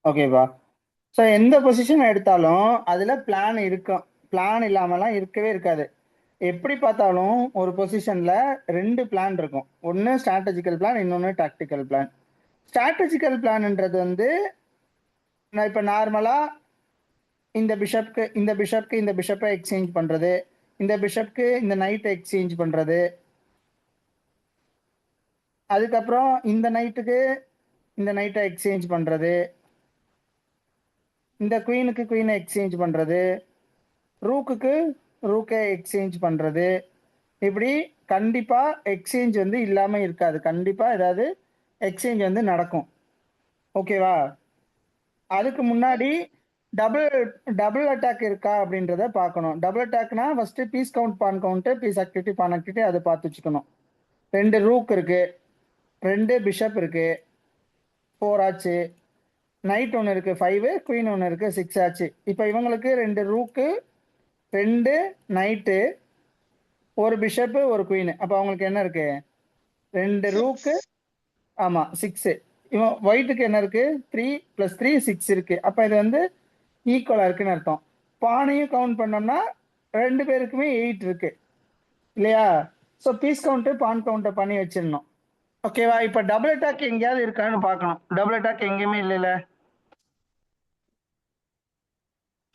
ஓகேவா? ஸோ எந்த பொசிஷன் எடுத்தாலும் அதுல பிளான் இருக்கும். பிளான் இல்லாமலாம் இருக்கவே இருக்காது. எப்படி பார்த்தாலும் ஒரு பொசிஷன்ல 2 பிளான் இருக்கும். ஒண்ணு ஸ்ட்ராட்டஜிக்கல் பிளான், இன்னொன்னு டாக்டிக்கல் பிளான். ஸ்ட்ராட்டஜிக்கல் பிளான்ன்றது வந்து நான் இப்ப நார்மலா இந்த பிஷப்பை எக்ஸ்சேஞ்ச் பண்றது, இந்த பிஷப்க்கு இந்த நைட்டை எக்ஸ்சேஞ்ச் பண்றது, அதுக்கப்புறம் இந்த நைட்டுக்கு இந்த நைட்டை எக்ஸ்சேஞ்ச் பண்றது, இந்த குயினுக்கு குயினை எக்ஸ்சேஞ்ச் பண்றது, ரூக்குக்கு ரூக்கை எக்ஸ்சேஞ்ச் பண்றது. இப்படி கண்டிப்பா எக்ஸ்சேஞ்ச் வந்து இல்லாம இருக்காது. கண்டிப்பா ஏதாவது எக்ஸ்சேஞ்ச் வந்து நடக்கும். ஓகேவா? அதுக்கு முன்னாடி டபுள் டபுள் அட்டாக் இருக்கா அப்படின்றத பார்க்கணும். டபுள் அட்டாக்னா ஃபர்ஸ்ட் பீஸ் கவுண்ட் பான் கவுண்ட் பீஸ் ஆக்டிவிட்டி பான் ஆக்டிவிட்டி அதை பார்த்து வச்சுக்கணும். 2 ரூக் இருக்கு, 2 பிஷப் இருக்கு, 4 ஆச்சு. நைட் ஒன்று இருக்கு 5, குயின் ஒன்று இருக்கு 6 ஆச்சு. இப்போ இவங்களுக்கு 2 ரூக்கு, 2 நைட்டு, ஒரு பிஷப், ஒரு குயின். அப்போ அவங்களுக்கு என்ன இருக்கு? 2 ரூக்கு, ஆமா 6. இவன் ஒயிட்டுக்கு என்ன இருக்கு? 3 + 3 6 இருக்கு. அப்ப இது வந்து ஈக்குவலா இருக்குன்னு அர்த்தம். பானையும் கவுண்ட் பண்ணோம்னா 2 பேருக்குமே 8 இருக்கு இல்லையா? ஸோ பீஸ் கவுண்ட் பான் கவுண்ட்டை பண்ணி வச்சிடணும். ஓகேவா? இப்ப டபுள் அட்டாக் எங்கேயாவது இருக்கான்னு பார்க்கணும். டபுள் அட்டாக் எங்கேயுமே இல்லைல்ல.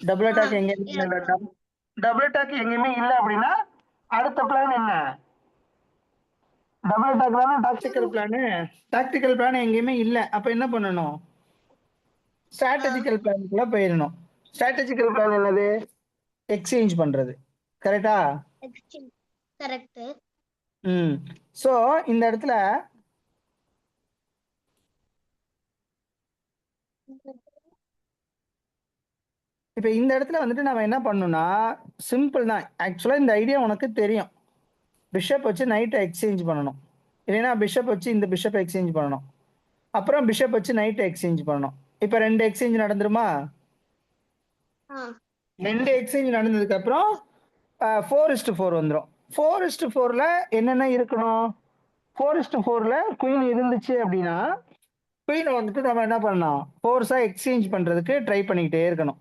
டபுள் அட்டாக் எங்கேயுமே இல்லைல்ல. டபுள் அட்டாக் எங்கேயுமே இல்லை அப்படின்னா அடுத்த பிளான் என்ன? டபுள் அட்டாக் தானே டாக்டிக்கல் பிளானு. டாக்டிக்கல் பிளான் எங்கேயுமே இல்லை. அப்ப என்ன பண்ணணும்? ஸ்ட்ராட்டஜிக்கல் பிளானுக்குள்ள போயிடணும். ஸ்ட்ராட்டஜிக்கல் பிளான் என்னது? எக்ஸ்சேஞ்ச் பண்றது. கரெக்டா? கரெக்ட். சோ இந்த இடத்துல இப்ப இந்த இடத்துல வந்துட்டு நம்ம என்ன பண்ணணும்னா சிம்பிள் தான். ஆக்சுவலா இந்த ஐடியா உனக்கு தெரியும். பிஷப் வச்சு நைட்டை எக்ஸ்சேஞ்ச் பண்ணணும், இல்லைன்னா பிஷப் வச்சு இந்த பிஷப் எக்ஸ்சேஞ்ச் பண்ணணும், அப்புறம் பிஷப் வச்சு நைட்டை எக்ஸ்சேஞ்ச் பண்ணணும். இப்ப 2 எக்ஸ்சேஞ்ச் நடந்துருமா? 2 எக்ஸ்சேஞ்ச் நடந்ததுக்கு அப்புறம் 4:4 வந்துடும். 4:4ல என்னென்ன இருக்கணும்? 4:4ல குயின் இருந்துச்சு அப்படின்னா குயின் வந்துட்டு நம்ம என்ன பண்ணலாம்? ஃபோர்ஸா எக்ஸ்சேஞ்ச் பண்றதுக்கு ட்ரை பண்ணிக்கிட்டே இருக்கணும்.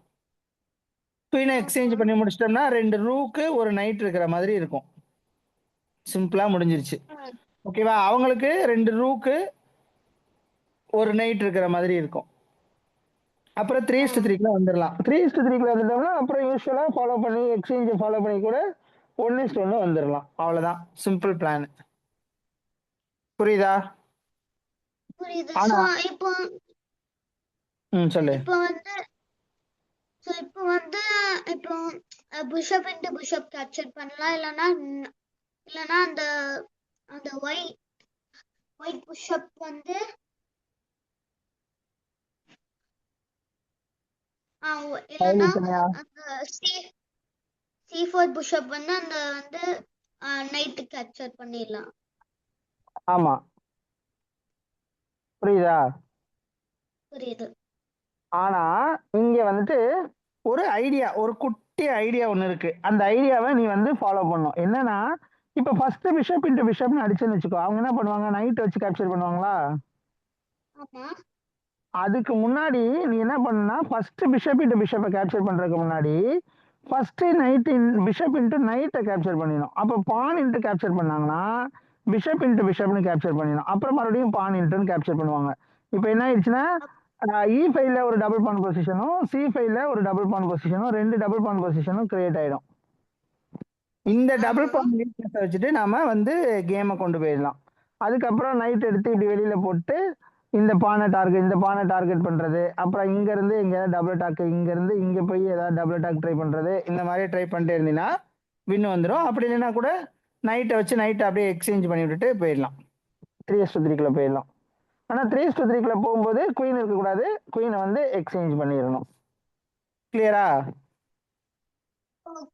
குயினை எக்ஸ்சேஞ்ச் பண்ணி முடிச்சிட்டோம்னா 2 ரூக்கு, ஒரு நைட் இருக்கிற மாதிரி இருக்கும். சிம்பிளா முடிஞ்சிருச்சு. ஓகேவா? அவங்களுக்கு 2 ரூக்கு, ஒரு நைட் இருக்கிற மாதிரி இருக்கும். அப்புறம் 3:3க்குள்ள வந்துடலாம். 3:3க்குள்ள வந்துட்டோம்னா அப்புறம் யூஸ்வலா ஃபாலோ பண்ணி எக்ஸ்சேஞ்ச் ஃபாலோ பண்ணி கூட 1:1 வந்துடலாம். அவ்வளவுதான் சிம்பிள் பிளான். புரியுதா? புரியுது. ஆனா இப்போ சொல்லு. இப்போ வந்து இப்போ பிஷப் இன்டு பிஷப் கேப்சர் பண்ணலாம். இல்லனா அந்த அந்த ஒயிட் பிஷப் வந்து இல்லனா அந்த C4 பிஷப் வந்து அந்த வந்து நைட் கேப்சர் பண்ணிடலாம். ஆமா, புரியுதா? புரியுது. ஆனா இங்க வந்துட்டு ஒரு ஐடியா, ஒரு குட்டி ஐடியா ஒண்ணு இருக்கு. அந்த ஐடியாவை நீ வந்து ஃபாலோ பண்ணும். என்னன்னா இப்ப ஃபர்ஸ்ட் பிஷப் இன்டு பிஷப்னு அடிச்சுன்னு வச்சுக்கோ, அவங்க என்ன பண்ணுவாங்க? நைட் வச்சு கேப்சர் பண்ணுவாங்களா? ஆமா. அதுக்கு முன்னாடி நீ என்ன பண்ணா, ஃபர்ஸ்ட் பிஷப் இன்டு பிஷப்பை கேப்சர் பண்றதுக்கு முன்னாடி ஃபர்ஸ்ட் நைட் பிஷப் இன்டு நைட்டை கேப்சர் பண்ணிடணும். அப்ப பான் இன்ட்டு கேப்சர் பண்ணாங்கன்னா பிஷப் இன்டு பிஷப்னு கேப்சர் பண்ணிடணும். அப்புறம் மறுபடியும் பான் இன்ட்டுன்னு கேப்சர் பண்ணுவாங்க. இப்போ என்ன ஆயிடுச்சுன்னா E5ல ஒரு டபுள் பான் பொசிஷனும், C5ல ஒரு டபுள் பான் பொசிஷனும், 2 டபுள் பான் பொசிஷனும் கிரியேட் ஆயிடும். இந்த டபுள் பான் வீக்னஸை வச்சுட்டு நாம வந்து கேமை கொண்டு போயிடலாம். அதுக்கப்புறம் நைட் எடுத்து இப்படி வெளியில போட்டு இந்த பானை டார்கெட் பண்றது, அப்புறம் இங்க இருந்து எங்கேயாவது டபுள் அட்டாக், இங்க இருந்து இங்க போய் ஏதாவது டபுள் அட்டாக் ட்ரை பண்றது, இந்த மாதிரி ட்ரை பண்ணிட்டே இருந்தீங்கன்னா வின் வந்துடும். அப்படி இல்லைன்னா கூட நைட்டை வச்சு நைட்டை அப்படியே எக்ஸ்சேஞ்ச் பண்ணி விட்டுட்டு போயிடலாம். 3:3க்குள்ள போயிடலாம். ஆனா 3:3க்குள்ள போகும்போது குயின் இருக்கக்கூடாது, குயினை வந்து எக்ஸ்சேஞ்ச் பண்ணிடணும். கிளியரா?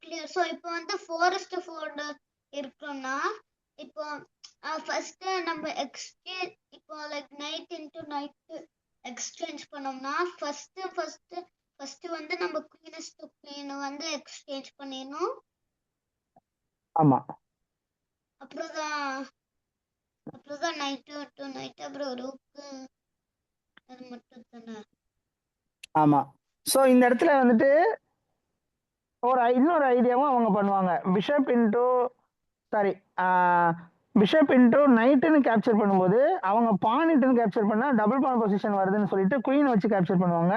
கிளியர். சோ இப்போ வந்து 4:4 இருக்குன்னா இப்போ ஃபர்ஸ்ட் நம்ம எக்ஸ்சேஞ்ச் இப்போ like night into night exchange பண்ணோம்னா ஃபர்ஸ்ட் வந்து நம்ம குயின் வந்து எக்ஸ்சேஞ்ச் பண்ணிடணும். ஆமா. அப்புறம் தான் நைட் டு நைட் அப்புறம் ரூக்கு அது மட்டும் தானே. ஆமா. ஸோ இந்த இடத்துல வந்துட்டு இன்னொரு ஐடியாவும் அவங்க பண்ணுவாங்க. Bishop into sorry bishop into நைட்டுன்னு கேப்சர் பண்ணும்போது அவங்க பான் இன்ட்டுன்னு கேப்சர் பண்ணா டபுள் பான் பொசிஷன் வருதுன்னு சொல்லிட்டு குயின் வச்சு கேப்சர் பண்ணுவாங்க.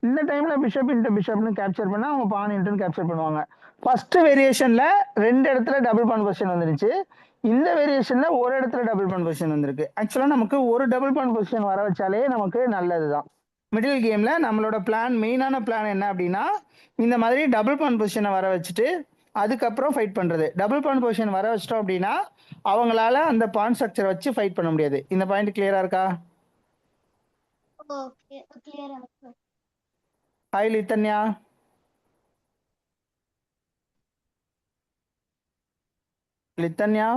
இந்த டைம்ல பிஷப் இன்ட்டு பிஷப்னு கேப்சர் பண்ணா அவங்க பான் இன்ட்டுன்னு கேப்சர் பண்ணுவாங்க. ஃபர்ஸ்ட் வேரியேஷன்ல 2 இடத்துல டபுள் பான் பொசிஷன் வந்துருச்சு. இந்த வேரியேஷன்ல ஒரு இடத்துல டபுள் பான் பொசிஷன் வந்திருக்கு. ஆக்சுவலா நமக்கு ஒரு டபுள் பான் பொசிஷன் வர வச்சாலே நமக்கு நல்லதுதான். மிடில் கேம்ல நம்மளோட பிளான் மெயினான பிளான் என்ன அப்படின்னா இந்த மாதிரி டபுள் பான் பொசிஷனை வர வச்சுட்டு அதுக்கப்புறம் ஃபைட் பண்றது. டபுள் பான் பொசிஷன் வர வச்சிட்டோம் அப்படின்னா அவங்களால அந்த பான் ஸ்ட்ரக்சர் வச்சு ஃபைட் பண்ண முடியாது. இந்த பாயிண்ட் கிளியரா இருக்கா? ஓகே கிளியரா இருக்கு. ஹாய் லித்தன்யா. லித்தன்யா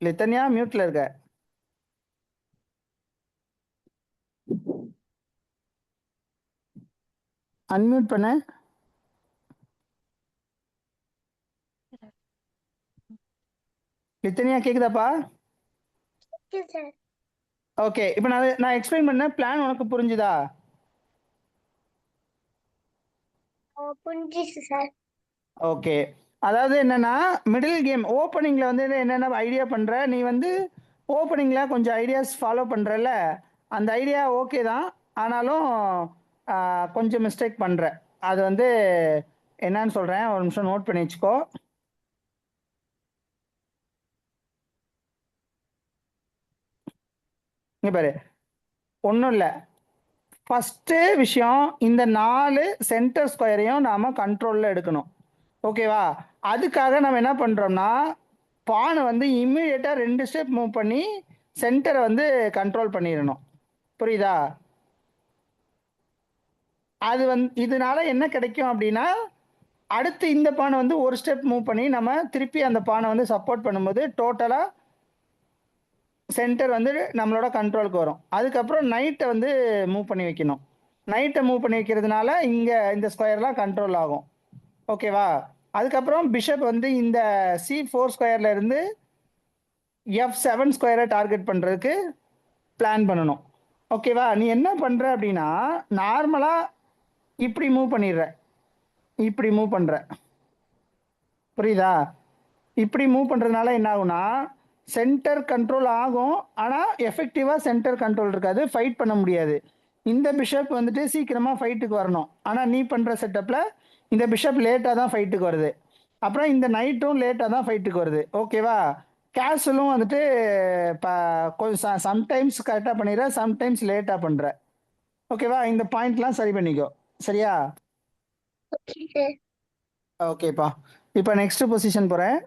லித்தன்யா மியூட்ல இருக்க. அன்மியூட் பண்ண. லித்தன்யா கேக்குதாப்பா? ஓகே, இப்போ நான் எக்ஸ்பிளைன் பண்ண பிளான் உனக்கு புரிஞ்சுதா? புரிஞ்சிச்சு சார். ஓகே, அதாவது என்னன்னா மிடில் கேம் ஓப்பனிங்ல வந்து என்னென்ன ஐடியா பண்ற நீ வந்து ஓப்பனிங்ல கொஞ்சம் ஐடியாஸ் ஃபாலோ பண்றல, அந்த ஐடியா ஓகே தான். ஆனாலும் கொஞ்சம் மிஸ்டேக் பண்ற. அது வந்து என்னன்னு சொல்றேன், ஒரு நிமிஷம் நோட் பண்ணி வச்சுக்கோ. இங்க பாரு, ஒன்றும் இல்லை. ஃபர்ஸ்ட் விஷயம் இந்த 4 சென்டர் ஸ்கொயரையும் நாம கண்ட்ரோல்ல எடுக்கணும். ஓகேவா? அதுக்காக நம்ம என்ன பண்றோம்னா பானை வந்து இம்மிடியேட்டா 2 ஸ்டெப் மூவ் பண்ணி சென்டரை வந்து கண்ட்ரோல் பண்ணிடணும். புரியுதா? அது வந்து இதனால என்ன கிடைக்கும் அப்படின்னா அடுத்து இந்த பானை வந்து ஒரு ஸ்டெப் மூவ் பண்ணி நம்ம திருப்பி அந்த பானை வந்து சப்போர்ட் பண்ணும்போது டோட்டலா சென்டர் வந்து நம்மளோட கண்ட்ரோலுக்கு வரும். அதுக்கப்புறம் நைட்டை வந்து மூவ் பண்ணி வைக்கணும். நைட்டை மூவ் பண்ணி வைக்கிறதுனால இங்க இந்த ஸ்கொயர்லாம் கண்ட்ரோல் ஆகும். ஓகேவா? அதுக்கப்புறம் பிஷப் வந்து இந்த C4 ஸ்கொயர்ல இருந்து F7 ஸ்கொயரை டார்கெட் பண்றதுக்கு பிளான் பண்ணணும். ஓகேவா? நீ என்ன பண்ற அப்படின்னா நார்மலா இப்படி மூவ் பண்ணிடுற, இப்படி மூவ் பண்ற. புரியுதா? இப்படி மூவ் பண்றதுனால என்ன ஆகும்னா சென்டர் கண்ட்ரோல் ஆகும். ஆனா எஃபெக்டிவா சென்டர் கண்ட்ரோல் இருக்காது, ஃபைட் பண்ண முடியாது. இந்த பிஷப் வந்துட்டு சீக்கிரமா ஃபைட்டுக்கு வரணும். ஆனா நீ பண்ற செட்டப்ல இந்த பிஷப் லேட்டா தான் ஃபைட்டுக்கு வருது. அப்புறம் இந்த நைட்டும் லேட்டா தான் ஃபைட்டுக்கு வருது. ஓகேவா? கேசலும் வந்துட்டு கொஞ்சம் சம்டைம்ஸ் கரெக்டா பண்ணிடுற, சம்டைம்ஸ் லேட்டா பண்ற. ஓகேவா? இந்த பாயிண்ட்லாம் சரி பண்ணிக்கோ. சரியா? ஓகேப்பா. இப்போ நெக்ஸ்ட் பொசிஷன் போறேன்.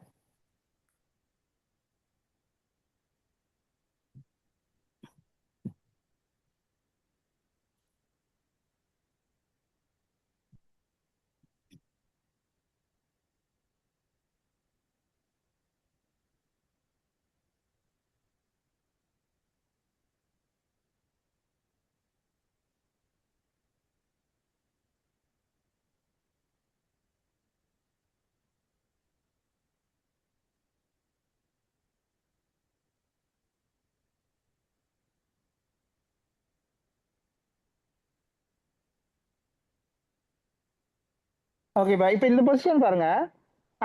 ஓகேப்பா, இப்போ இந்த பொசிஷன் பாருங்க.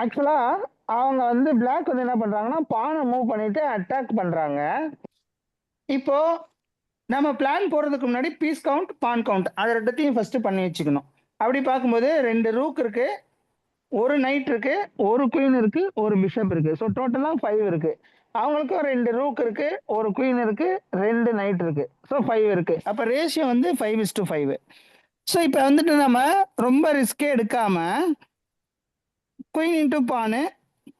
ஆக்சுவலா அவங்க வந்து பிளாக் வந்து என்ன பண்றாங்கன்னா பானை மூவ் பண்ணிட்டு அட்டாக் பண்றாங்க. இப்போ நம்ம பிளான் போறதுக்கு முன்னாடி பீஸ் கவுண்ட் பான் கவுண்ட் அது ரெண்டத்தையும் ஃபர்ஸ்ட் பண்ணி வச்சுக்கணும். அப்படி பார்க்கும்போது 2 ரூக் இருக்கு, ஒரு நைட் இருக்கு, ஒரு குயின் இருக்கு, ஒரு பிஷப் இருக்கு. ஸோ டோட்டலா 5 இருக்கு. அவங்களுக்கும் 2 ரூக் இருக்கு, ஒரு குயின் இருக்கு, 2 நைட் இருக்கு. ஸோ 5 இருக்கு. அப்ப ரேஷியோ வந்து 5:5. ஸோ இப்போ வந்துட்டு நம்ம ரொம்ப ரிஸ்கே எடுக்காம queen into pawn,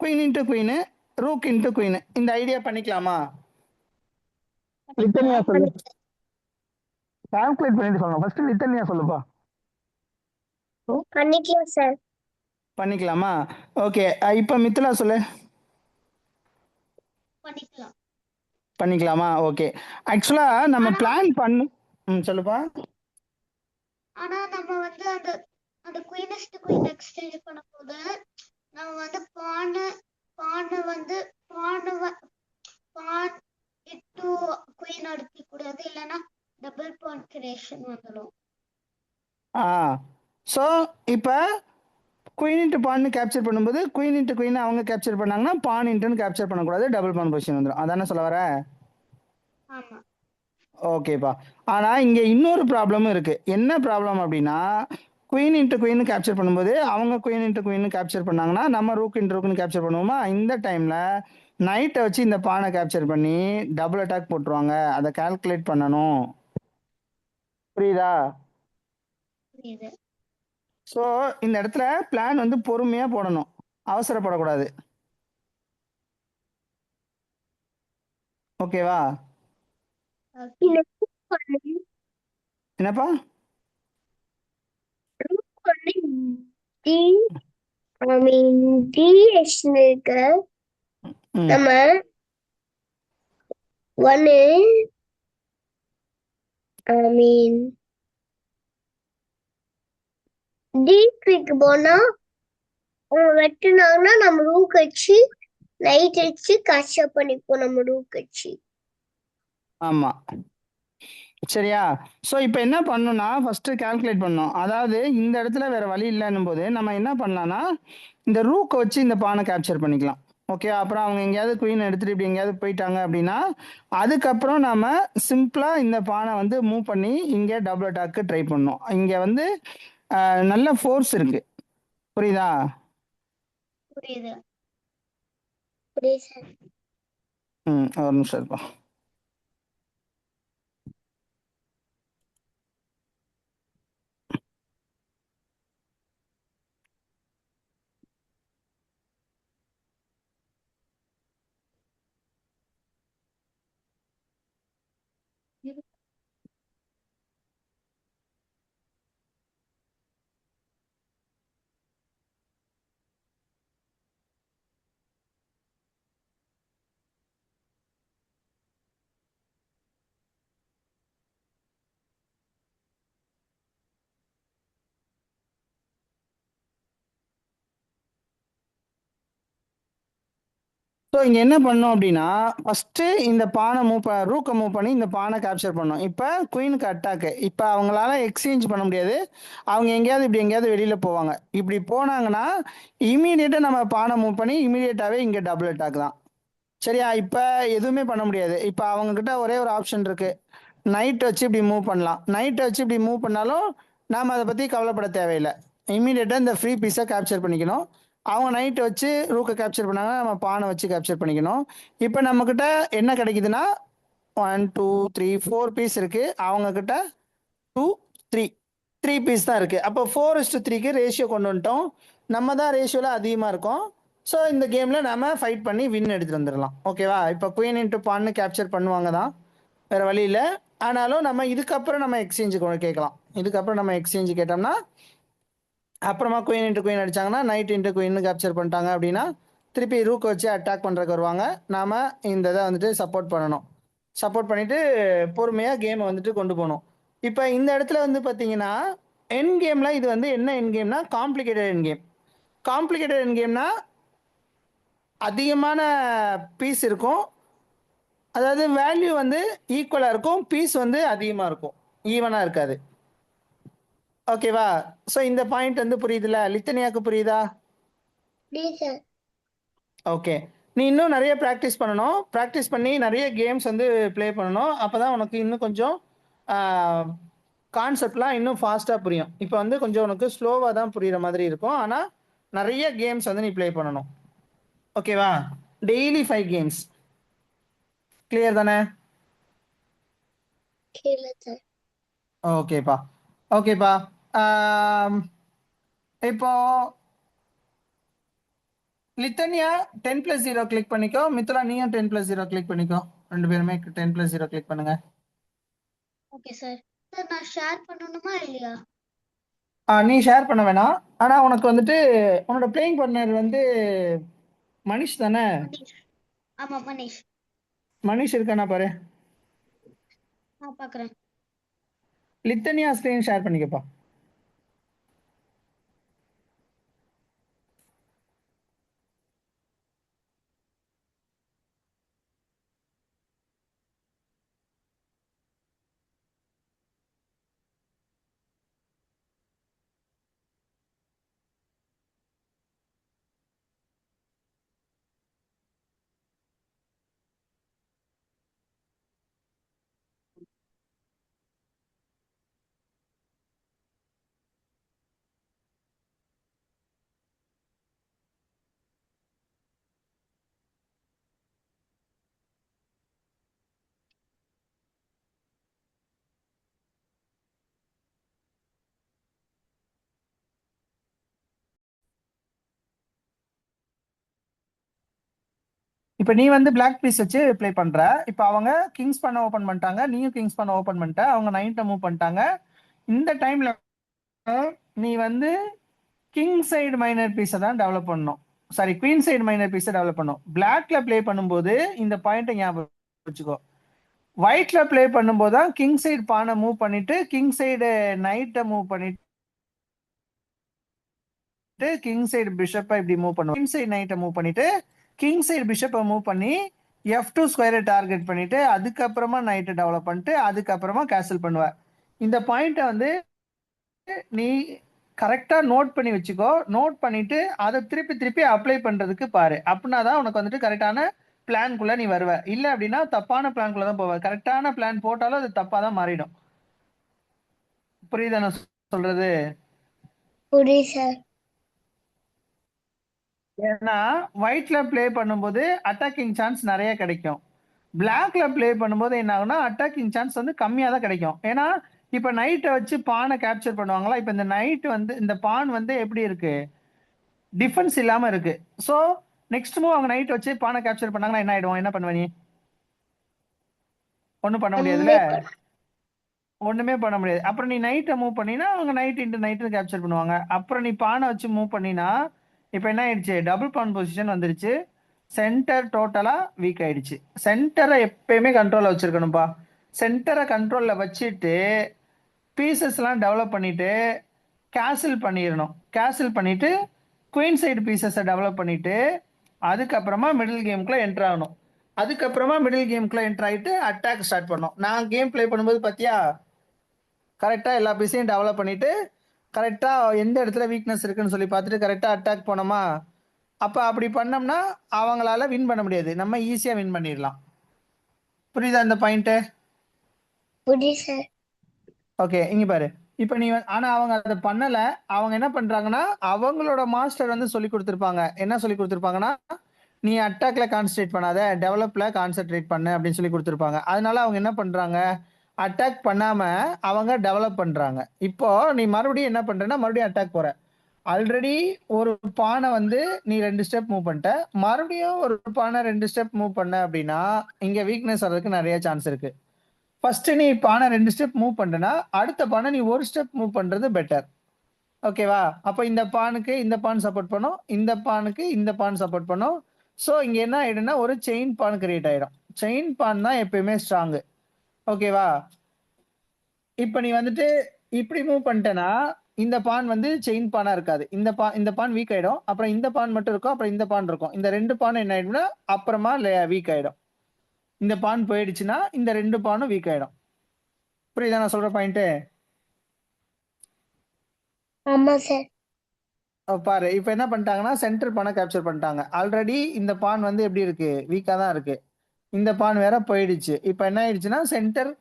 queen into queen, rook into queen இந்த ஐடியா பண்ணிக்கலாமா? லித்தனியா சொல்லு. கால்குலேட் பண்ணிட்டு சொல்லணும். ஃபர்ஸ்ட் லித்தனியா சொல்லுப்பா. பண்ணிக்கலாம் சார். பண்ணிக்கலாமா? ஓகே, இப்போ மித்துலா சொல்லு. பண்ணிக்கலாம். பண்ணிக்கலாமா? ஓகே. ஆக்சுவலா நம்ம ஆனா பிளான் பண்ணு. சொல்லுப்பா. ஆனா நம்ம வந்து அந்த அந்த குயினஸ்ட் குயின் எக்ஸ்சேஞ்ச் பண்ணும்போது நம்ம வந்து பானை பானை வந்து பானை பான் கான்ஃபிகரேஷன் வந்துடும். ஸோ இப்போ குயின் இன்ட்டு பான்னு கேப்சர் பண்ணும்போது குயின் இன்ட்டு குயின் அவங்க கேப்சர் பண்ணாங்கன்னா பான் இன்ட்டுன்னு கேப்சர் பண்ணக்கூடாது, டபுள் பான் பொசிஷன் வந்துடும். அதானே சொல்ல வர? ஆமா. ஓகேப்பா. ஆனால் இங்கே இன்னொரு ப்ராப்ளமும் இருக்குது. என்ன ப்ராப்ளம் அப்படின்னா, குயின் இன்ட்டு குயின் கேப்சர் பண்ணும்போது அவங்க குயின் இன்ட்டு குயின் கேப்சர் பண்ணாங்கன்னா நம்ம ரூக் இன்ட்டு ரூக்குன்னு கேப்சர் பண்ணுவோமா? இந்த டைமில் நைட்டை வச்சு இந்த பானை கேப்சர் பண்ணி டபுள் அட்டாக் போட்டுருவாங்க. அதை கால்குலேட் பண்ணணும். புரியுதா? புரியுது. ஸோ இந்த இடத்துல பிளான் வந்து பொறுமையாக போடணும், அவசரப்படக்கூடாது. ஓகேவா? Okay. என்னப்பா? டிஎஸ்னுக்கு நம்ம ஒன்னு டிபிக்கு போனா அவங்க வெட்டுனாங்கன்னா நம்ம ரூம் கட்சி நைட் வச்சு கேட்சப் பண்ணிப்போம் நம்ம ரூம் கட்சி. ஆமா, சரியா? ஸோ இப்போ என்ன பண்ணணும்னா ஃபர்ஸ்ட் கால்குலேட் பண்ணணும். அதாவது இந்த இடத்துல வேற வழி இல்லைன்னும் போது நம்ம என்ன பண்ணலாம்னா இந்த ரூக்கை வச்சு இந்த பானை கேப்சர் பண்ணிக்கலாம். ஓகே, அப்புறம் அவங்க எங்கேயாவது குயின் எடுத்துட்டு இப்படி எங்கேயாவது போயிட்டாங்க அப்படின்னா அதுக்கப்புறம் நம்ம சிம்பிளா இந்த பானை வந்து மூவ் பண்ணி இங்கே டபுள் அட்டாக்கு ட்ரை பண்ணணும். இங்க வந்து நல்ல ஃபோர்ஸ் இருக்கு. புரியுதா? புரியுது. புரியுது. ஒரு நிமிஷம் இருப்பா. ஸோ இங்கே என்ன பண்ணோம் அப்படின்னா ஃபஸ்ட்டு இந்த பானை ரூக்கை மூவ் பண்ணி இந்த பானை கேப்சர் பண்ணோம். இப்போ குயினுக்கு அட்டாக்கு. இப்போ அவங்களால எக்ஸ்சேஞ்ச் பண்ண முடியாது. அவங்க எங்கேயாவது இப்படி எங்கேயாவது வெளியில் போவாங்க. இப்படி போனாங்கன்னா இமீடியட்டாக நம்ம பானை மூவ் பண்ணி இமீடியட்டாகவே இங்கே டபுள் அட்டாக் தான். சரியா? இப்போ எதுவுமே பண்ண முடியாது. இப்போ அவங்கக்கிட்ட ஒரே ஒரு ஆப்ஷன் இருக்குது, நைட் வச்சு இப்படி மூவ் பண்ணலாம். நைட்டை வச்சு இப்படி மூவ் பண்ணாலும் நாம் அதை பற்றி கவலைப்பட தேவையில்லை. இமீடியட்டாக இந்த ஃப்ரீ பீஸை கேப்சர் பண்ணிக்கணும். அவங்க நைட்டு வச்சு ரூக்கை கேப்சர் பண்ணாங்கன்னா நம்ம பானை வச்சு கேப்சர் பண்ணிக்கணும். இப்போ நம்மக்கிட்ட என்ன கிடைக்குதுன்னா 1 2 3 4 பீஸ் இருக்குது. அவங்கக்கிட்ட 2 3 3 பீஸ் தான் இருக்குது. அப்போ 4:3க்கு ரேஷியோ கொண்டு வந்துட்டோம். நம்ம தான் ரேஷியோவில் அதிகமாக இருக்கோம். ஸோ இந்த கேமில் நம்ம ஃபைட் பண்ணி வின் எடுத்துகிட்டு வந்துடலாம். ஓகேவா? இப்போ குயின் இன்ட்டு பான்னு கேப்சர் பண்ணுவாங்க தான், வேறு வழி இல்லை. ஆனாலும் நம்ம இதுக்கப்புறம் நம்ம எக்ஸ்சேஞ்சு கேட்கலாம். இதுக்கப்புறம் நம்ம எக்ஸ்சேஞ்சு கேட்டோம்னா அப்புறமா குயின் இன்ட்டு குயின் அடிச்சாங்கன்னா நைட் இன்ட்டு குயின் கேப்சர் பண்ணிட்டாங்க அப்படின்னா திருப்பி ரூக் வச்சு அட்டாக் பண்ணுறக்கு வருவாங்க. நாம் இந்த இதை வந்துட்டு சப்போர்ட் பண்ணணும். சப்போர்ட் பண்ணிவிட்டு பொறுமையாக கேமை வந்துட்டு கொண்டு போகணும். இப்போ இந்த இடத்துல வந்து பார்த்தீங்கன்னா என் கேமில் இது வந்து என்ன என் கேம்னா காம்ப்ளிகேட்டட் என் கேம். காம்ப்ளிகேட்டட் என் கேம்னா அதிகமான பீஸ் இருக்கும். அதாவது வேல்யூ வந்து ஈக்குவலாக இருக்கும், பீஸ் வந்து அதிகமாக இருக்கும், ஈவனாக இருக்காது. ஓகேவா? ஸோ இந்த பாயிண்ட் வந்து புரியுதுல்ல? லித்தனியாக்கு புரியுதா? ஓகே. நீ இன்னும் நிறைய ப்ராக்டிஸ் பண்ணணும். ப்ராக்டிஸ் பண்ணி நிறைய கேம்ஸ் வந்து ப்ளே பண்ணணும். அப்போ தான் உனக்கு இன்னும் கொஞ்சம் கான்செப்ட்லாம் இன்னும் ஃபாஸ்ட்டாக புரியும். இப்போ வந்து கொஞ்சம் உனக்கு ஸ்லோவாக தான் புரிகிற மாதிரி இருக்கும். ஆனால் நிறைய கேம்ஸ் வந்து நீ ப்ளே பண்ணணும். ஓகேவா? Daily 5 games. கிளியர் தானே? ஓகேப்பா. ஓகேப்பா. இப்போ லித்தனியா 10+0 கிளிக் பண்ணிக்கோ. மித்துலா நீயும் 10+0 கிளிக் பண்ணிக்கோ. ரெண்டு பேருமே 10+0 கிளிக் பண்ணுங்க. Okay sir. சார் நான் ஷேர் பண்ணணுமா இல்லையா? நீ ஷேர் பண்ண வேணாம். ஆனால் உனக்கு வந்துட்டு உன்னோட பிளேயிங் பார்ட்னர் வந்து மனிஷ் தானே? மனிஷ். ஆமா மனிஷ். மனிஷ் இருக்கானா பாரு. நான் பார்க்குறேன். லித்தனியா ஸ்க்ரீன் ஷேர் பண்ணிக்கப்பா. இப்போ நீ வந்து பிளாக் பீஸ் வச்சு ப்ளே பண்ற. இப்போ அவங்க கிங்ஸ் பண்ண ஓபன் பண்ணிட்டாங்க, நீயும் கிங்ஸ் பண்ண ஓபன் பண்ணிட்ட, அவங்க நைட்டை மூவ் பண்ணிட்டாங்க. இந்த டைம்ல நீ வந்து கிங் சைடு மைனர் பீஸை தான் டெவலப் பண்ணணும். சாரி, குவீன் சைடு மைனர் பீஸை டெவலப் பண்ணணும். பிளாக்ல ப்ளே பண்ணும்போது இந்த பாயிண்ட்டை ஞாபகம் வச்சுக்கோ. ஒயிட்ல ப்ளே பண்ணும்போது தான் கிங் சைடு பானை மூவ் பண்ணிட்டு கிங் சைடு நைட்டை மூவ் பண்ணிட்டு கிங் சைடு பிஷப்பை இப்படி மூவ் பண்ணுவோம். கிங் சைடு நைட்டை மூவ் பண்ணிட்டு கிங் சைடு பிஷப்பை மூவ் பண்ணி F2 ஸ்கொயரை டார்கெட் பண்ணிட்டு அதுக்கப்புறமா நைட்டை டெவலப் பண்ணிட்டு அதுக்கப்புறமா கேசல் பண்ணுவ. இந்த பாயிண்ட்டை வந்து நீ கரெக்டா நோட் பண்ணி வச்சுக்கோ. நோட் பண்ணிட்டு அதை திருப்பி திருப்பி அப்ளை பண்றதுக்கு பாரு. அப்படின்னா தான் உனக்கு வந்துட்டு கரெக்டான பிளான்குள்ள நீ வருவ. இல்ல அப்படின்னா தப்பான பிளான்குள்ள தான் போவ. கரெக்டான பிளான் போட்டாலும் அது தப்பா தான் மாறிடும். புரியுதா நான் சொல்றது? புரியுது சார். ஏன்னா ஒயிட்ல ப்ளே பண்ணும்போது அட்டாக்கிங் சான்ஸ் நிறைய கிடைக்கும். பிளாக்ல ப்ளே பண்ணும்போது என்ன ஆகும்னா அட்டாக்கிங் சான்ஸ் வந்து கம்மியா தான் கிடைக்கும். ஏன்னா இப்ப நைட்டை வச்சு பானை கேப்சர் பண்ணுவாங்களா, இப்ப இந்த நைட் வந்து இந்த பான் வந்து எப்படி இருக்கு, டிஃபென்ஸ் இல்லாம இருக்கு. சோ நெக்ஸ்ட் மூவ் அவங்க நைட் வச்சு பானை கேப்சர் பண்ணாங்கன்னா என்ன ஆயிடும், என்ன பண்ணுவ நீ? ஒண்ணும் பண்ண முடியாதுல்ல, ஒண்ணுமே பண்ண ஒண்ணுமே பண்ண முடியாது. அப்புறம் நீ நைட்டை மூவ் பண்ணினா அவங்க நைட் இன்ட்டு நைட்டு கேப்சர் பண்ணுவாங்க. அப்புறம் நீ பானை வச்சு மூவ் பண்ணினா இப்போ என்ன ஆயிடுச்சு, டபுள் பான் பொசிஷன் வந்துருச்சு. சென்டர் டோட்டலா வீக் ஆயிடுச்சு. சென்டரை எப்பயுமே கண்ட்ரோல்ல வச்சிருக்கணும்பா. சென்டரை கண்ட்ரோல்ல வச்சுட்டு பீசஸ்லாம் டெவலப் பண்ணிட்டு கேசில் பண்ணிடணும். கேசில் பண்ணிட்டு குயின் சைடு பீசஸை டெவலப் பண்ணிட்டு அதுக்கப்புறமா மிடில் கேம்குள்ள என்டர் ஆகணும். அதுக்கப்புறமா மிடில் கேம்குள்ள என்டர் ஆகிட்டு அட்டாக் ஸ்டார்ட் பண்ணோம். நான் கேம் ப்ளே பண்ணும்போது பார்த்தியா, கரெக்டாக எல்லா பீஸையும் டெவலப் பண்ணிட்டு கரெக்டாக எந்த இடத்துல வீக்னஸ் இருக்குன்னு சொல்லி பார்த்துட்டு கரெக்டாக அட்டாக் போனோமா. அப்போ அப்படி பண்ணோம்னா அவங்களால வின் பண்ண முடியாது, நம்ம ஈஸியாக வின் பண்ணிடலாம். புரியுதா இந்த பாயிண்ட்டு? புரியுது சார். ஓகே, இங்க பாரு. இப்போ நீ ஆனா அவங்க அதை பண்ணல. அவங்க என்ன பண்றாங்கன்னா அவங்களோட மாஸ்டர் வந்து சொல்லி கொடுத்துருப்பாங்க. என்ன சொல்லி கொடுத்துருப்பாங்கன்னா, நீ அட்டாக்ல கான்சென்ட்ரேட் பண்ணாத, டெவலப்ல கான்சென்ட்ரேட் பண்ணு அப்படின்னு சொல்லி கொடுத்துருப்பாங்க. அதனால அவங்க என்ன பண்றாங்க, அட்டாக் பண்ணாம அவங்க டெவலப் பண்றாங்க. இப்போ நீ மறுபடியும் என்ன பண்றேன்னா மறுபடியும் அட்டாக் போற. ஆல்ரெடி ஒரு பானை வந்து நீ 2 ஸ்டெப் மூவ் பண்ணிட்ட, மறுபடியும் ஒரு பானை 2 ஸ்டெப் மூவ் பண்ண அப்படின்னா இங்க வீக்னஸ் வர்றதுக்கு நிறைய சான்ஸ் இருக்கு. ஃபர்ஸ்ட் நீ பானை 2 ஸ்டெப் மூவ் பண்றனா அடுத்த பானை நீ ஒரு ஸ்டெப் மூவ் பண்றது பெட்டர். ஓகேவா? அப்போ இந்த பானுக்கு இந்த பான் சப்போர்ட் பண்ணும், இந்த பானுக்கு இந்த பான் சப்போர்ட் பண்ணும். ஸோ இங்க என்ன ஆயிடும்னா ஒரு செயின் பான் கிரியேட் ஆயிடும். செயின் பான் தான் எப்பயுமே ஸ்ட்ராங். ஓகேவா? இப்போ நீ வந்துட்டு இப்படி மூவ் பண்ணிட்டேன்னா இந்த பான் வந்து செயின் பானா இருக்காது. இந்த பான் வீக் ஆயிடும். அப்புறம் இந்த பான் மட்டும் இருக்கும், அப்புறம் இந்த பான் இருக்கும். இந்த 2 பான் என்ன ஆயிடும்னா அப்புறமா வீக் ஆயிடும். இந்த பான் போயிடுச்சுன்னா இந்த 2 பானும் வீக் ஆயிடும். புரியுதா நான் சொல்ற பாயிண்ட்? ஆமா சார். பாரு, இப்போ என்ன பண்ணிட்டாங்கன்னா சென்டர் பானை கேப்சர் பண்ணிட்டாங்க. ஆல்ரெடி இந்த பான் வந்து எப்படி இருக்கு, வீக்கா தான் இருக்கு. இந்த பான் வேற போயிடுச்சு. இப்போ என்ன ஆயிடுச்சுன்னா சென்டர்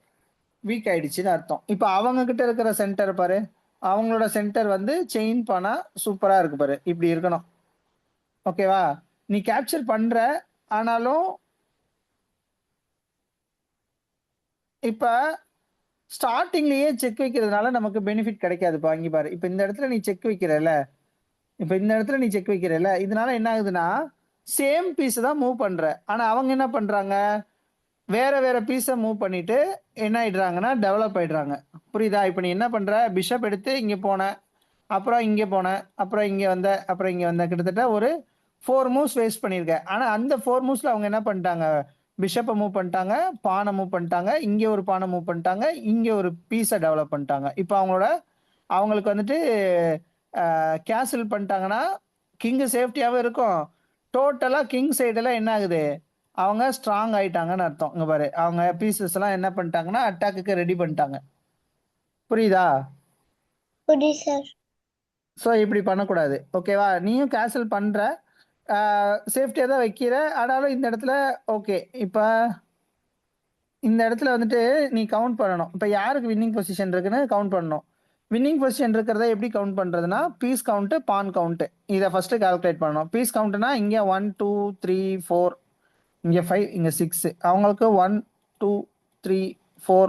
வீக் ஆயிடுச்சுன்னு அர்த்தம். இப்போ அவங்க கிட்ட இருக்கிற சென்டர் பாரு, அவங்களோட சென்டர் வந்து செயின் பானா சூப்பரா இருக்கு பாரு, இப்படி இருக்கணும். ஓகேவா? நீ கேப்சர் பண்ற, ஆனாலும் இப்ப ஸ்டார்டிங்லயே செக் வைக்கிறதுனால நமக்கு பெனிஃபிட் கிடைக்காதுப்பா. இங்க பாரு, இப்போ இந்த இடத்துல நீ செக் வைக்கிறல, இப்போ இந்த இடத்துல நீ செக் வைக்கிறல, இதனால என்ன ஆகுதுன்னா சேம் பீஸ் தான் மூவ் பண்ற. ஆனா அவங்க என்ன பண்றாங்க, வேற வேற பீஸை மூவ் பண்ணிட்டு என்ன ஆயிடுறாங்கன்னா டெவலப் ஆயிடுறாங்க. புரியுதா? இப்போ நீ என்ன பண்ற, பிஷப் எடுத்து இங்க போன, அப்புறம் இங்க போன, அப்புறம் இங்க வந்த, அப்புறம் இங்க வந்த, கிட்டத்தட்ட ஒரு 4 மூவ்ஸ் வேஸ்ட் பண்ணிருக்க. ஆனா அந்த 4 மூவ்ஸ்ல அவங்க என்ன பண்ணிட்டாங்க, பிஷப்பை மூவ் பண்ணிட்டாங்க, பானை மூவ் பண்ணிட்டாங்க, இங்க ஒரு பானை மூவ் பண்ணிட்டாங்க, இங்க ஒரு பீஸை டெவலப் பண்ணிட்டாங்க. இப்போ அவங்களுக்கு வந்துட்டு கேன்சல் பண்ணிட்டாங்கன்னா கிங் சேஃப்டியாவும் இருக்கும். டோட்டலா கிங் சைடுல என்ன ஆகுது, அவங்க ஸ்ட்ராங் ஆயிட்டாங்கன்னு அர்த்தம். இங்க பாரு, அவங்க பீசஸ் எல்லாம் என்ன பண்ணிட்டாங்கன்னா அட்டாக்கு ரெடி பண்ணிட்டாங்க. புரியுதா? புரியுது சார். ஸோ இப்படி பண்ணக்கூடாது. ஓகேவா? நீயும் கேன்சல் பண்ற, சேஃப்டியா தான் வைக்கிற. ஆனாலும் இந்த இடத்துல ஓகே, இப்போ இந்த இடத்துல வந்துட்டு நீ கவுண்ட் பண்ணணும். இப்போ யாருக்கு வின்னிங் பொசிஷன் இருக்குன்னு கவுண்ட் பண்ணணும். வின்னிங் பொசிஷன் இருக்கிறத எப்படி கவுண்ட் பண்றதுன்னா பீஸ் கவுண்ட், பான் கவுண்ட், இதை ஃபர்ஸ்ட் கால்குலேட் பண்ணணும். பீஸ் கவுண்ட்னா இங்க 1 2 3 4, இங்க 5, இங்க 6. அவங்களுக்கு 1 2 3 4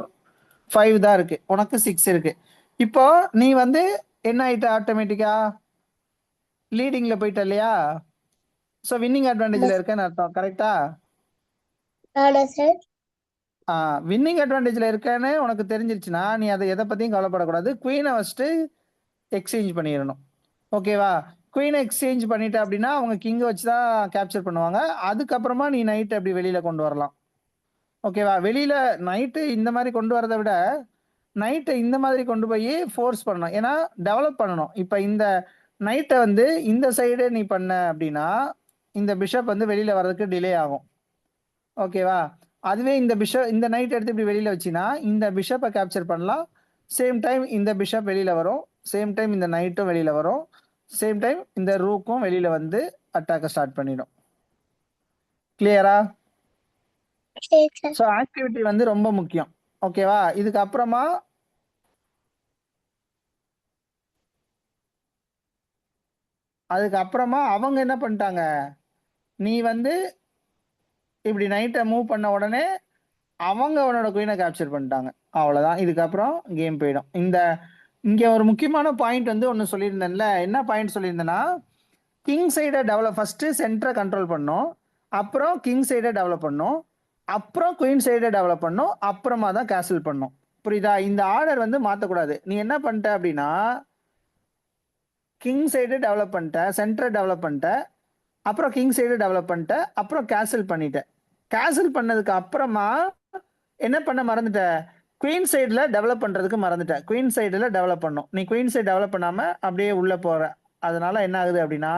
5 தான் இருக்கு, உனக்கு 6 இருக்கு. இப்போ நீ வந்து என்ன ஆயிட்ட, ஆட்டோமேட்டிக்கா லீடிங்ல போயிட்ட இல்லையா? ஸோ வின்னிங் அட்வான்டேஜ்ல இருக்கேன்னு அர்த்தம். கரெக்டா? ஆனா சார் வின்னிங் அட்வான்டேஜில் இருக்கேன்னு உனக்கு தெரிஞ்சிருச்சுன்னா நீ அதை எதை பற்றியும் கவலைப்படக்கூடாது. குயினை ஃபஸ்ட்டு எக்ஸ்சேஞ்ச் பண்ணிடணும். ஓகேவா? குயினை எக்ஸ்சேஞ்ச் பண்ணிட்ட அப்படின்னா அவங்க கிங்கை வச்சு தான் கேப்சர் பண்ணுவாங்க. அதுக்கப்புறமா நீ நைட்டு அப்படி வெளியில் கொண்டு வரலாம். ஓகேவா? வெளியில் நைட்டு இந்த மாதிரி கொண்டு வரதை விட நைட்டை இந்த மாதிரி கொண்டு போய் ஃபோர்ஸ் பண்ணணும். ஏன்னா டெவலப் பண்ணணும். இப்போ இந்த நைட்டை வந்து இந்த சைடு நீ பண்ண அப்படின்னா இந்த பிஷப் வந்து வெளியில் வர்றதுக்கு டிலே ஆகும். ஓகேவா? அதுவே இந்த நைட் எடுத்து இப்படி வெளியில் வச்சின்னா இந்த பிஷப்பை கேப்சர் பண்ணலாம். சேம் டைம் இந்த பிஷப் வெளியில் வரும். சேம் டைம் இந்த நைட்டும் வெளியில் வரும். சேம் டைம் இந்த ரூக்கும் வெளியில் வந்து அட்டாக்கை ஸ்டார்ட் பண்ணிடும். கிளியரா? சரி சார் ஸோ ஆக்டிவிட்டி வந்து ரொம்ப முக்கியம். ஓகேவா? இதுக்கப்புறமா அவங்க என்ன பண்ணிட்டாங்க, நீ வந்து இப்படி நைட்டை மூவ் பண்ண உடனே அவங்க அவனோட குயினை கேப்சர் பண்ணிட்டாங்க. அவ்வளோதான். இதுக்கப்புறம் கேம் போயிடும். இங்கே ஒரு முக்கியமான பாயிண்ட் வந்து ஒன்று சொல்லியிருந்தேன்ல. என்ன பாயிண்ட் சொல்லியிருந்தேன்னா, கிங் சைடை ஃபர்ஸ்ட் சென்டரை கண்ட்ரோல் பண்ணும், அப்புறம் கிங் சைடை டெவலப் பண்ணும், அப்புறம் குயின் சைடை டெவலப் பண்ணும், அப்புறமா தான் கேசல் பண்ணும். புரியுதா? இந்த ஆர்டர் வந்து மாற்றக்கூடாது. நீ என்ன பண்ணிட்ட அப்படின்னா கிங் சைடு டெவலப் பண்ணிட்ட, சென்டரை டெவலப் பண்ணிட்ட, அப்புறம் கிங் சைடு டெவலப் பண்ணிட்ட, அப்புறம் கேசல் பண்ணிட்ட. கேசல் பண்ணதுக்கு அப்புறமா என்ன பண்ண மறந்துட்ட, குயின் சைடில் டெவலப் பண்ணுறதுக்கு மறந்துட்ட. குயின் சைடில் டெவலப் பண்ணும். நீ குயின் சைடு டெவலப் பண்ணாமல் அப்படியே உள்ளே போகிற. அதனால என்ன ஆகுது அப்படின்னா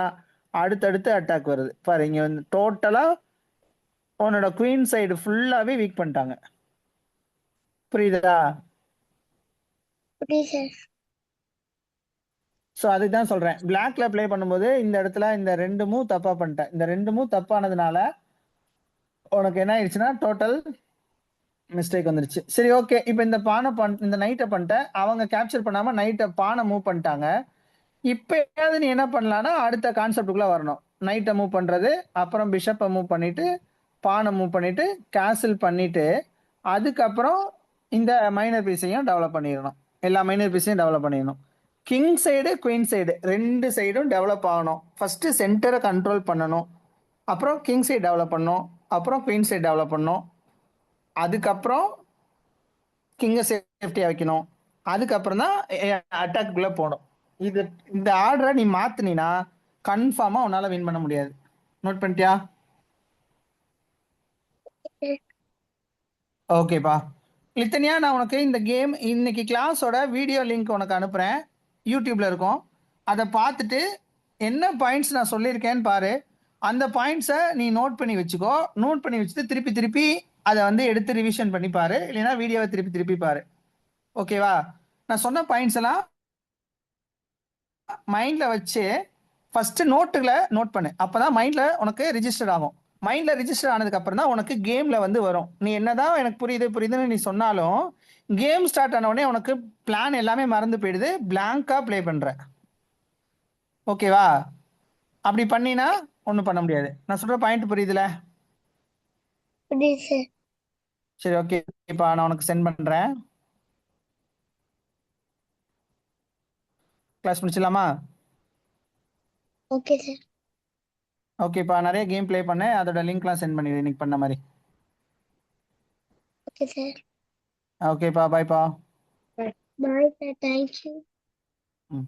அடுத்தடுத்து அட்டாக் வருது. பாரு, இங்கே வந்து டோட்டலாக உன்னோட குயின் சைடு ஃபுல்லாகவே வீக் பண்ணிட்டாங்க. புரியுதா? புரியுது சார் ஸோ அதுக்கு தான் சொல்கிறேன், பிளாக்ல ப்ளே பண்ணும்போது இந்த இடத்துல இந்த 2 மூவ் தப்பாக பண்ணிட்டேன். இந்த 2 மூவ் தப்பானதுனால உனக்கு என்ன ஆயிடுச்சுன்னா டோட்டல் மிஸ்டேக் வந்துருச்சு. சரி, ஓகே. இப்போ இந்த நைட்டை பண்ணிட்டேன். அவங்க கேப்சர் பண்ணாமல் நைட்டை பானை மூவ் பண்ணிட்டாங்க. இப்போயாவது நீ என்ன பண்ணலான்னா அடுத்த கான்செப்டுக்குள்ளே வரணும். நைட்டை மூவ் பண்ணுறது, அப்புறம் பிஷப்பை மூவ் பண்ணிவிட்டு பானை மூவ் பண்ணிவிட்டு கேன்சல் பண்ணிவிட்டு அதுக்கப்புறம் இந்த மைனர் பீஸையும் டெவலப் பண்ணிடணும். எல்லா மைனர் பீஸையும் டெவலப் பண்ணிடணும். கிங் சைடு குயின் சைடு 2 சைடும் டெவலப் ஆகணும். ஃபர்ஸ்ட் சென்டரை கண்ட்ரோல் பண்ணணும், அப்புறம் கிங் சைடு டெவலப் பண்ணணும், அப்புறம் குயின் சைடு டெவலப் பண்ணணும், அதுக்கப்புறம் கிங்கை சேஃப்டியாக வைக்கணும், அதுக்கப்புறம் தான் அட்டாக்குள்ளே போகணும். இந்த ஆர்டரை நீ மாற்றினா கன்ஃபார்மாக உன்னால் வின் பண்ண முடியாது. நோட் பண்ணிட்டியா? ஓகேப்பா. லித்தனியா, நான் உனக்கு இந்த கேம் இன்னைக்கு கிளாஸோட வீடியோ லிங்க் உனக்கு அனுப்புகிறேன். யூடியூப்ல இருக்கும். அதை பார்த்துட்டு என்ன பாயிண்ட்ஸ் நான் சொல்லியிருக்கேன்னு பாரு. அந்த பாயிண்ட்ஸை நீ நோட் பண்ணி வச்சுக்கோ. நோட் பண்ணி வச்சுட்டு திருப்பி திருப்பி அதை வந்து எடுத்து ரிவிஷன் பண்ணி பாரு. இல்லைன்னா வீடியோவை திருப்பி திருப்பி பாரு. ஓகேவா? நான் சொன்ன பாயிண்ட்ஸ் எல்லாம் மைண்டில் வச்சு ஃபஸ்ட்டு நோட் பண்ணு. அப்போ தான் மைண்டில் உனக்கு ரிஜிஸ்டர் ஆகும். மைண்டில் ரிஜிஸ்டர் ஆனதுக்கு அப்புறம் தான் உனக்கு கேமில் வந்து வரும். நீ என்னதான் எனக்கு புரியுதுன்னு நீ சொன்னாலும் கேம் ஸ்டார்ட் ஆன உடனே உனக்கு பிளான் எல்லாமே மறந்து போயிடுது. பிளாங்காக ப்ளே பண்ணுற. ஓகேவா? அப்படி பண்ணினா ஒன்றும் பண்ண முடியாது. நான் சொல்கிற பாயிண்ட் புரியுதுல? புரியுது சார் சரி, ஓகே. இப்போ நான் உனக்கு சென்ட் பண்ணுறேன். கிளாஸ் முடிச்சிடலாமா? ஓகே சார் ஓகேப்பா. நிறைய கேம் ப்ளே பண்ணேன். அதோட லிங்க்லாம் சென்ட் பண்ணிடு இன்னைக்கு பண்ண மாதிரி. ஓகே சார் ஓகேப்பா. பாய்ப்பா. பாய் சார் தேங்க்யூ ம்.